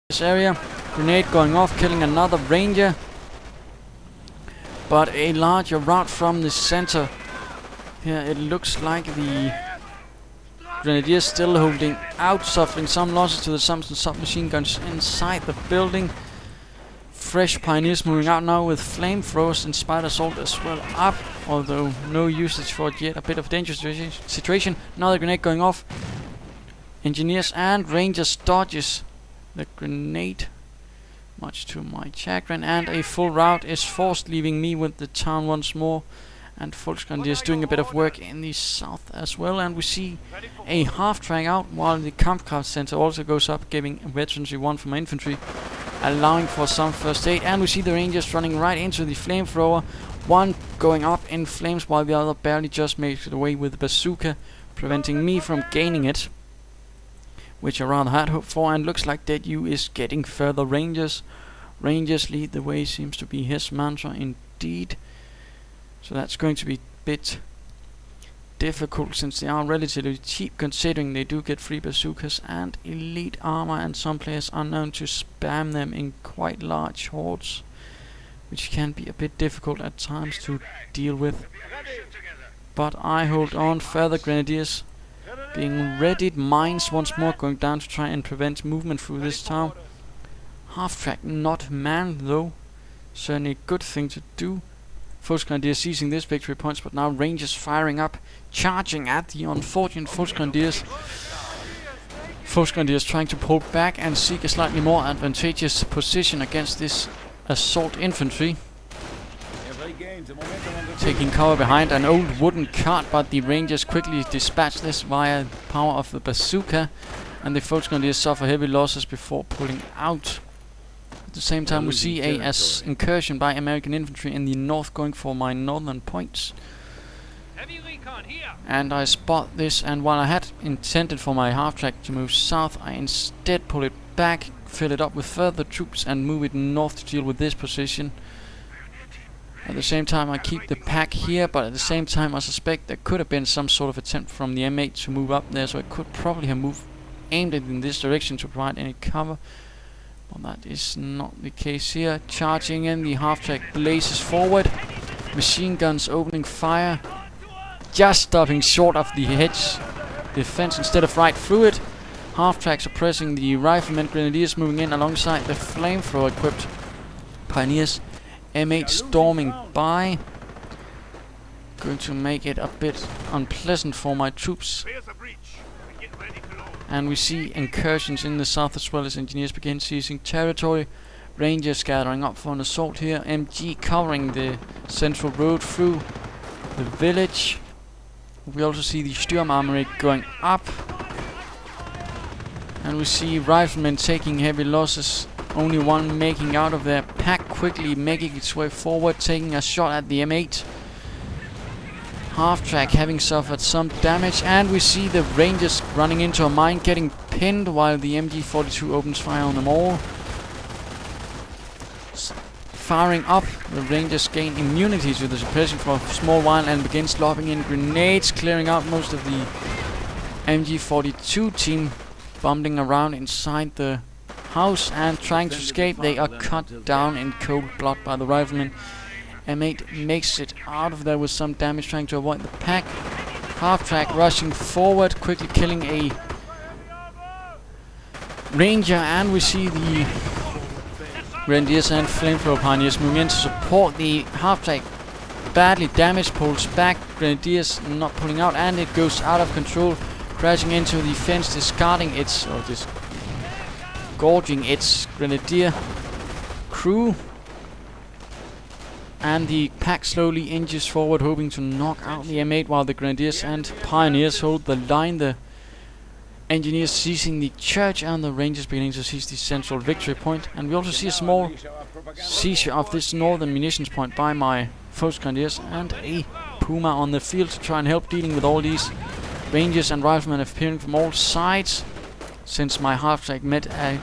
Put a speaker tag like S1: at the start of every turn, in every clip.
S1: this area. Grenade going off, killing another ranger. But a larger rout from the center. Here it looks like the Grenadier still holding out, suffering some losses to the Thompson submachine guns inside the building. Fresh pioneers moving out now with flamethrowers and spider assault as well up, although no usage for it yet. A bit of dangerous situation. Another grenade going off. Engineers and rangers dodges the grenade, much to my chagrin, and a full rout is forced, leaving me with the town once more. And Volksgrenadier is doing a bit of work in the south as well, and we see a half-track out while the Kampfkraft Center also goes up, giving veterancy 1 for my infantry, allowing for some first aid. And we see the rangers running right into the flamethrower, one going up in flames while the other barely just makes it away with the bazooka, preventing me from gaining it, which I rather had hoped for. And looks like DeadYou is getting further rangers. Rangers lead the way seems to be his mantra indeed. So that's going to be a bit difficult since they are relatively cheap, considering they do get free bazookas and elite armor, and some players are known to spam them in quite large hordes, which can be a bit difficult at times to deal with. But I hold on. Further Grenadiers being readied, mines once more going down to try and prevent movement through this town. Half-track not manned though, certainly a good thing to do. Volksgrenadier seizing this victory points, but now rangers firing up, charging at the unfortunate Volksgrenadiers. Volksgrenadiers trying to pull back and seek a slightly more advantageous position against this assault infantry. Taking cover behind an old wooden cart, but the rangers quickly dispatch this via power of the bazooka, and the Volksgrenadiers suffer heavy losses before pulling out. At the same time we see a incursion by American infantry in the north going for my northern points. And I spot this, and while I had intended for my half-track to move south, I instead pull it back, fill it up with further troops and move it north to deal with this position. At the same time I keep the pack here, but at the same time I suspect there could have been some sort of attempt from the M8 to move up there, so I could probably have aimed it in this direction to provide any cover. Well, that is not the case here. Charging in, the half-track blazes forward. Machine guns opening fire, just stopping short of the hedge defense instead of right through it. Half-track suppressing the riflemen. Grenadiers moving in alongside the flamethrower equipped pioneers. M8 storming by, going to make it a bit unpleasant for my troops. And we see incursions in the south as well as engineers begin seizing territory. Rangers gathering up for an assault here. MG covering the central road through the village. We also see the Sturmarmee going up. And we see riflemen taking heavy losses. Only one making out of their pack, quickly making its way forward, taking a shot at the M8. Half-track having suffered some damage, and we see the rangers running into a mine, getting pinned while the MG42 opens fire on them all. Firing up, the rangers gain immunity to the suppression for a small while and begin lobbing in grenades, clearing out most of the MG42 team, bumbling around inside the house and trying to escape. They are cut down in cold blood by the riflemen. M8 makes it out of there with some damage, trying to avoid the pack. Half-track rushing forward, quickly killing a ranger, and we see the Grenadiers and flamethrower pioneers moving in to support. The half-track badly damaged, pulls back. Grenadiers not pulling out, and it goes out of control, crashing into the fence, discarding its, or disgorging its Grenadier crew. And the pack slowly inches forward, hoping to knock out the M8 while the Grenadiers and Pioneers hold the line. The engineers seizing the church and the rangers beginning to seize the central victory point. And we also see a small seizure of this northern munitions point by my Volksgrenadiers, and a Puma on the field to try and help dealing with all these rangers and riflemen appearing from all sides. Since my half-track met a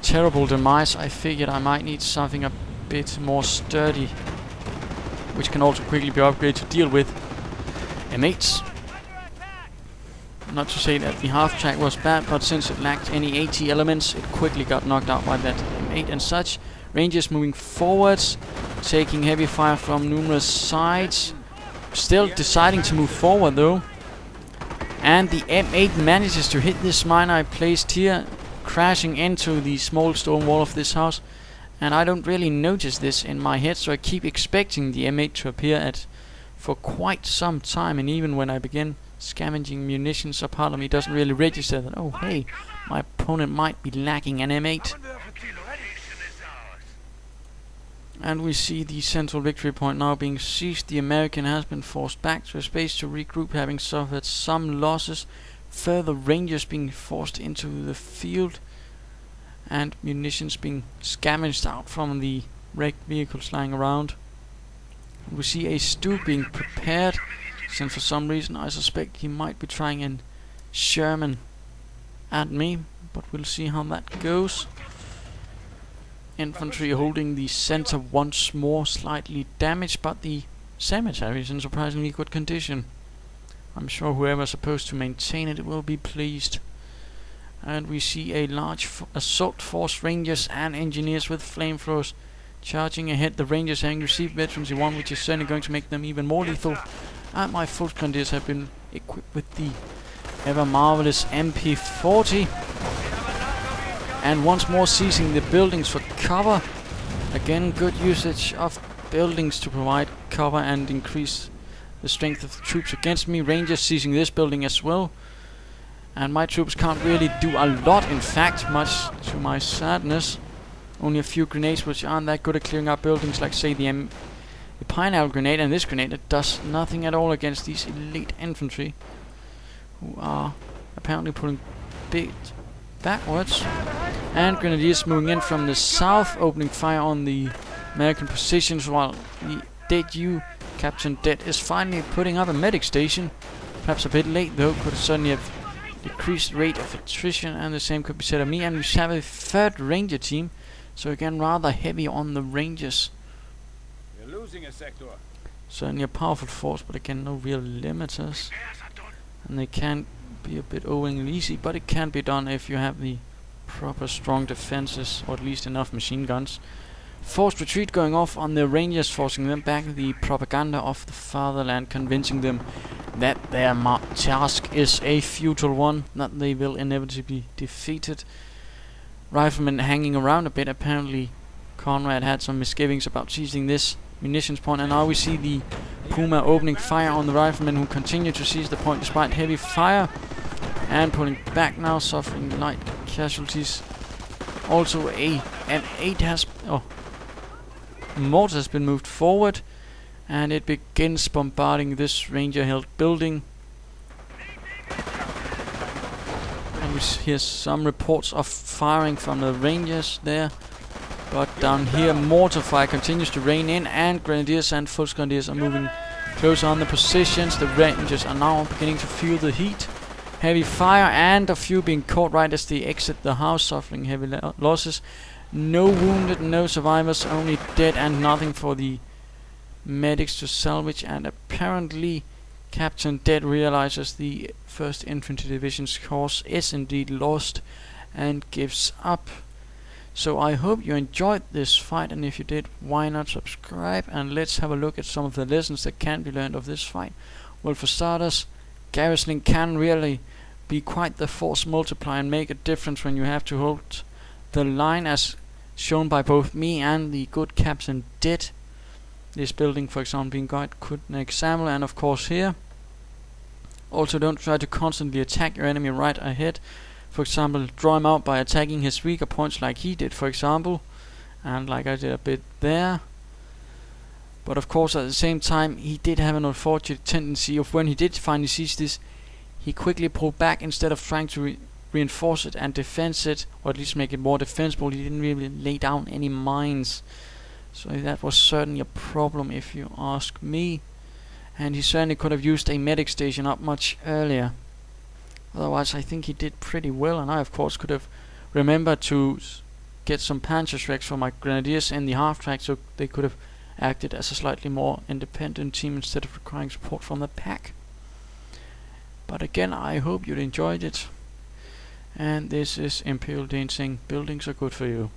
S1: terrible demise, I figured I might need something a bit more sturdy, which can also quickly be upgraded to deal with M8s. Not to say that the half-track was bad, but since it lacked any AT elements, it quickly got knocked out by that M8 and such. Rangers moving forwards, taking heavy fire from numerous sides. Still deciding to move forward though. And the M8 manages to hit this mine I placed here, crashing into the small stone wall of this house. And I don't really notice this in my head, so I keep expecting the M8 to appear for quite some time. And even when I begin scavenging munitions, a part of me doesn't really register that, oh hey, my opponent might be lacking an M8. And we see the central victory point now being seized. The American has been forced back to a space to regroup, having suffered some losses. Further Rangers being forced into the field, and munitions being scavenged out from the wrecked vehicles lying around. We see a stew being prepared, since for some reason I suspect he might be trying a Sherman at me, but we'll see how that goes. Infantry holding the center once more, slightly damaged, but the cemetery is in surprisingly good condition. I'm sure whoever's supposed to maintain it will be pleased. And we see a large assault force, Rangers and engineers with flamethrowers charging ahead. The Rangers having received veterancy 1, which is certainly going to make them even more lethal. And my foot Grenadiers have been equipped with the ever marvelous MP40. And once more seizing the buildings for cover. Again, good usage of buildings to provide cover and increase the strength of the troops against me. Rangers seizing this building as well. And my troops can't really do a lot, in fact, much to my sadness. Only a few grenades which aren't that good at clearing up buildings, like say the pineapple grenade, and this grenade that does nothing at all against these elite infantry, who are apparently pulling bit backwards. And Grenadiers moving in from the south, opening fire on the American positions, while the DeadYou, Captain Dead, is finally putting up a medic station. Perhaps a bit late though, could certainly have decreased rate of attrition, and the same could be said of me. And we have a third Ranger team, so again rather heavy on the Rangers.
S2: We're losing a sector.
S1: Certainly a powerful force, but again no real limiters. And they can be a bit overly easy, but it can be done if you have the proper strong defenses, or at least enough machine guns. Forced retreat going off on the Rangers, forcing them back. The propaganda of the fatherland, convincing them that their task is a futile one, that they will inevitably be defeated. Riflemen hanging around a bit. Apparently Conrad had some misgivings about seizing this munitions point, and now we see the Puma opening fire on the riflemen, who continue to seize the point despite heavy fire, and pulling back now, suffering light casualties. Also a M8 has mortar has been moved forward, and it begins bombarding this Ranger held building. And we hear some reports of firing from the Rangers there, but down here mortar fire continues to rain in, and Grenadiers and Full Grenadiers are moving closer on the positions. The Rangers are now beginning to feel the heat. Heavy fire, and a few being caught right as they exit the house, suffering heavy losses. No wounded, no survivors, only dead, and nothing for the medics to salvage. And apparently Captain Dead realizes the 1st Infantry Division's course is indeed lost and gives up. So I hope you enjoyed this fight, and if you did, why not subscribe, and let's have a look at some of the lessons that can be learned of this fight. Well, for starters, garrisoning can really be quite the force multiplier and make a difference when you have to hold the line, as shown by both me and the good Captain Dead. This building, for example, being quite good an example, and of course here. Also, don't try to constantly attack your enemy right ahead. For example, draw him out by attacking his weaker points like he did, for example, and like I did a bit there. But of course, at the same time, he did have an unfortunate tendency of, when he did finally seize this, he quickly pulled back instead of trying to reinforce it and defense it, or at least make it more defensible. He didn't really lay down any mines, so that was certainly a problem if you ask me. And he certainly could have used a medic station up much earlier. Otherwise, I think he did pretty well, and I of course could have remembered to get some Panzerschrecks for my Grenadiers in the half-track, so they could have acted as a slightly more independent team instead of requiring support from the pack. But again, I hope you enjoyed it. And this is ImperialDane saying buildings are good for you.